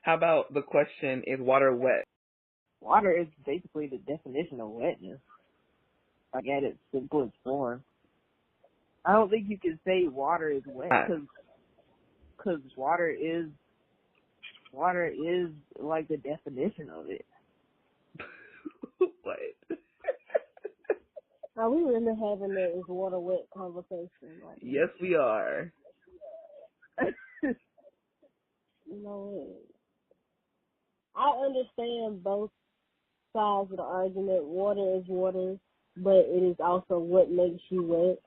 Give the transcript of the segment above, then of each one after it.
How about the question, is water wet? Water is basically the definition of wetness. Like at its simplest form. I don't think you can say water is wet because water is like the definition of it. What? Are we really having that is water wet conversation? Like, yes, we are. No. I understand both sides of the argument. Water is water, but it is also what makes you wet.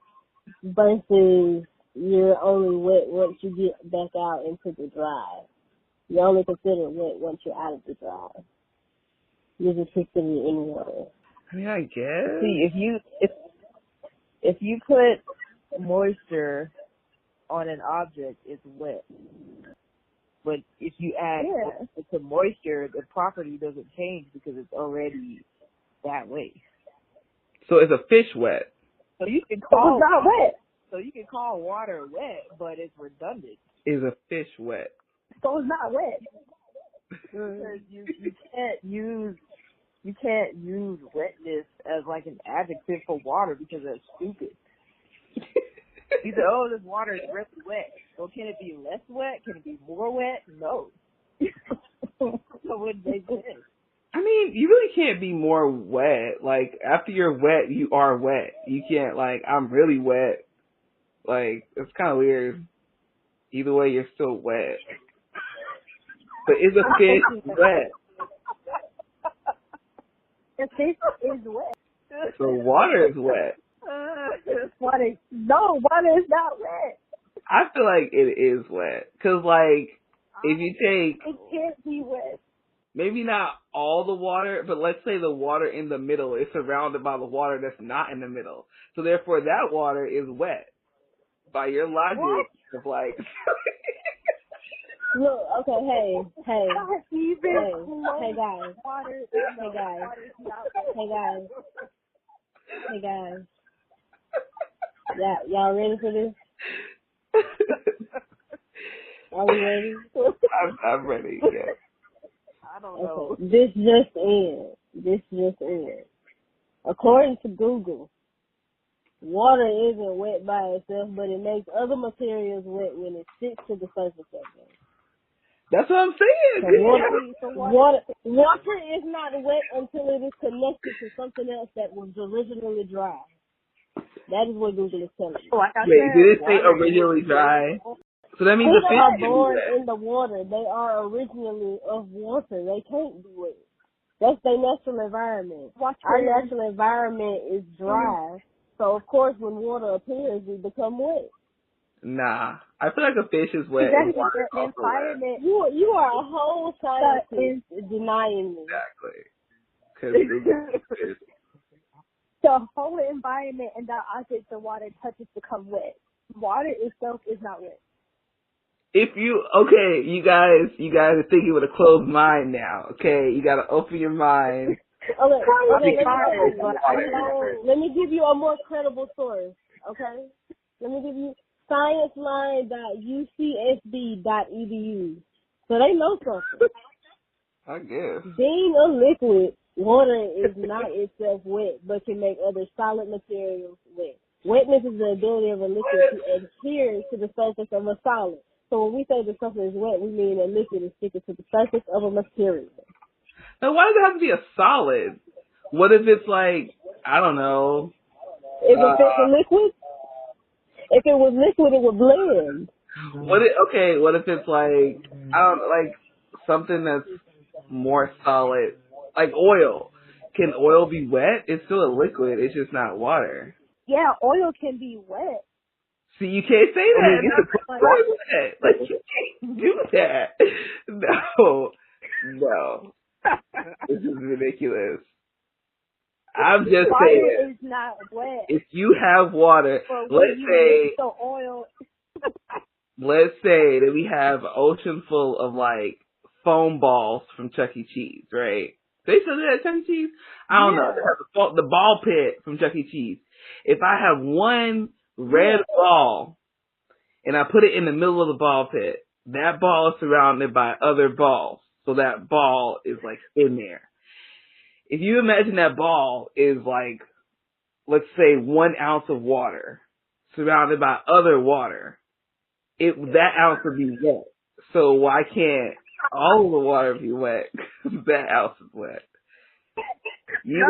Versus you're only wet once you get back out into the dry. You're only considered wet once you're out of the dry. You're just considered in water. I mean, I guess. See, if you put moisture on an object, it's wet. But if you add to moisture, the property doesn't change because it's already that way. So is a fish wet? So you can call it's not wet. So you can call water wet, but it's redundant. Is a fish wet? So it's not wet. Because you can't use wetness as like an adjective for water because that's stupid. You say, oh, this water is really wet. So can it be less wet? Can it be more wet? No. So wouldn't make sense. I mean, you really can't be more wet. Like, after you're wet, you are wet. You can't, like, I'm really wet. Like, it's kind of weird. Either way, you're still wet. But is a fish wet? The fish is wet. So water is wet. Water is not wet. I feel like it is wet. Because, like, if you take... It can't be wet. Maybe not all the water, but let's say the water in the middle is surrounded by the water that's not in the middle. So therefore that water is wet. By your logic of like... Look, okay, hey guys. Yeah, y'all ready for this? Are we ready? I'm ready, yeah. I don't know. Okay. This just in. According to Google, water isn't wet by itself, but it makes other materials wet when it sticks to the surface of them. That's what I'm saying. So water is not wet until it is connected to something else that was originally dry. That is what Google is telling me. Wait, did it say originally dry? So that means the fish are born in the water. They are originally of water. They can't be wet. That's their natural environment. Our natural environment is dry. So, of course, when water appears, we become wet. Nah. I feel like a fish is wet and water is also wet. You are a whole scientist denying me. Exactly. Because the whole environment and the object the water touches become wet. Water itself is not wet. If you, okay, you guys are thinking with a closed mind now, okay? You gotta open your mind. Let me give you a more credible source, okay? Let me give you scienceline.ucsb.edu. So they know something. I guess. Being a liquid, water is not itself wet, but can make other solid materials wet. Wetness is the ability of a liquid to adhere to the surface of a solid. So when we say the something is wet, we mean a liquid is sticking to the surface of a material. Now, why does it have to be a solid? What if it's like, I don't know. If it's a liquid? If it was liquid, it would blend. What if it's like, I don't know, like something that's more solid, like oil. Can oil be wet? It's still a liquid. It's just not water. Yeah, oil can be wet. See, you can't say that. Like, you can't do that. No. This is ridiculous. I'm just saying. Water is not wet. If you have water, let's say that we have an ocean full of like foam balls from Chuck E. Cheese, right? They still do that at Chuck E. Cheese? I don't know. They have the ball pit from Chuck E. Cheese. If I have one red ball and I put it in the middle of the ball pit, that ball is surrounded by other balls. So that ball is like in there. If you imagine that ball is like, let's say 1 ounce of water surrounded by other water, that ounce would be wet. So why can't all of the water be wet? That ounce is wet. You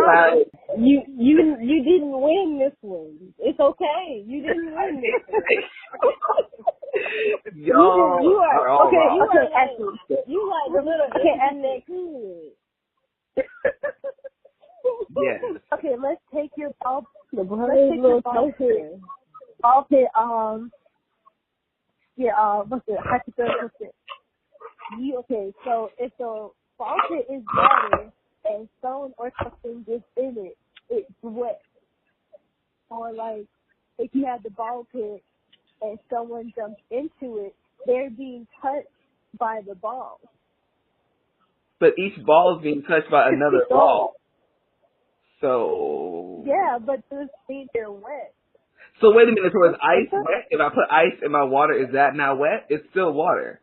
didn't win this one. It's okay. You didn't win this one. Y'all you are all okay. wrong. You like the little internet kid. Yes. Okay, let's take your ball. Let's Let's take take your your ball pit. Ball pit. What's the hypothetical pit? Okay, so if the ball pit is water and stone or something gets in it, it's wet. Or like if you have the ball pit and someone jumps into it, they're being touched by the ball. But each ball is being touched by another ball. So yeah, but those means they're wet. So wait a minute. So is ice wet? If I put ice in my water, is that not wet? It's still water.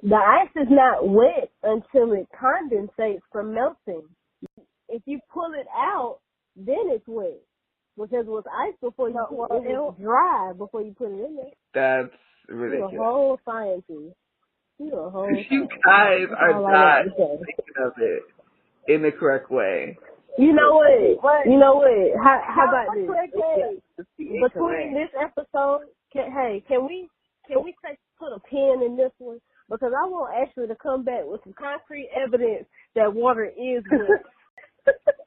The ice is not wet until it condensates from melting. If you pull it out, then it's wet. Because it was ice before you put it, it was dry before you put it in there. That's ridiculous. You're a whole scientist. You're a whole You guys are not thinking of it in the correct way. You know what? You know what? How about this? Between this episode, can we put a pin in this one? Because I want Ashley to come back with some concrete evidence that water is wet.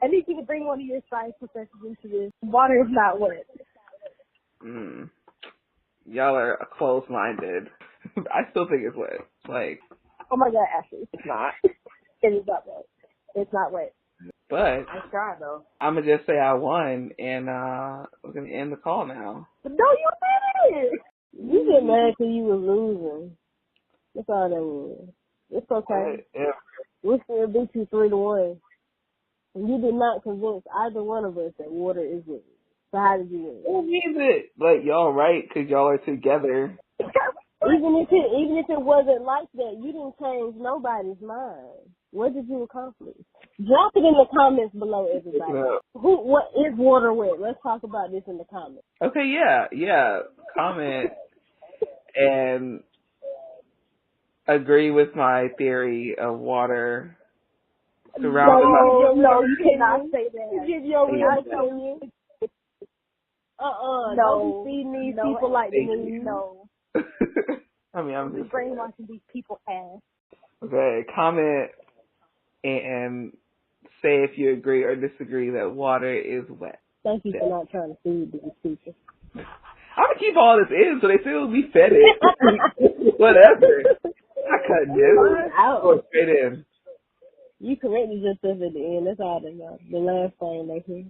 I need you to bring one of your science professors into this. Water is not wet. Y'all are close-minded. I still think it's wet. Like, oh my God, Ashley, it's not. It is not wet. It's not wet. But I tried though. I'm gonna just say I won, and we're gonna end the call now. No, you didn't. You get mad because you was losing. That's all that was. It's okay. Yeah. We still beat you 3-1. And you did not convince either one of us that water is wet. So how did you win? Who means it? Like, y'all right, because y'all are together. Even if it wasn't like that, you didn't change nobody's mind. What did you accomplish? Drop it in the comments below, everybody. Yeah. What is water wet? Let's talk about this in the comments. Okay, yeah. Comment and agree with my theory of water surrounded by... No, you cannot say that. Give your real opinion. No. Don't be feeding these people like the news. No. I mean, I'm We're just brainwashing these people ass. Okay, comment and say if you agree or disagree that water is wet. Thank you for not trying to feed these people. I'm gonna keep all this in so they still be fed it. Whatever. I couldn't do it. Go straight in. You corrected yourself at the end. That's all they got. The last thing they hear.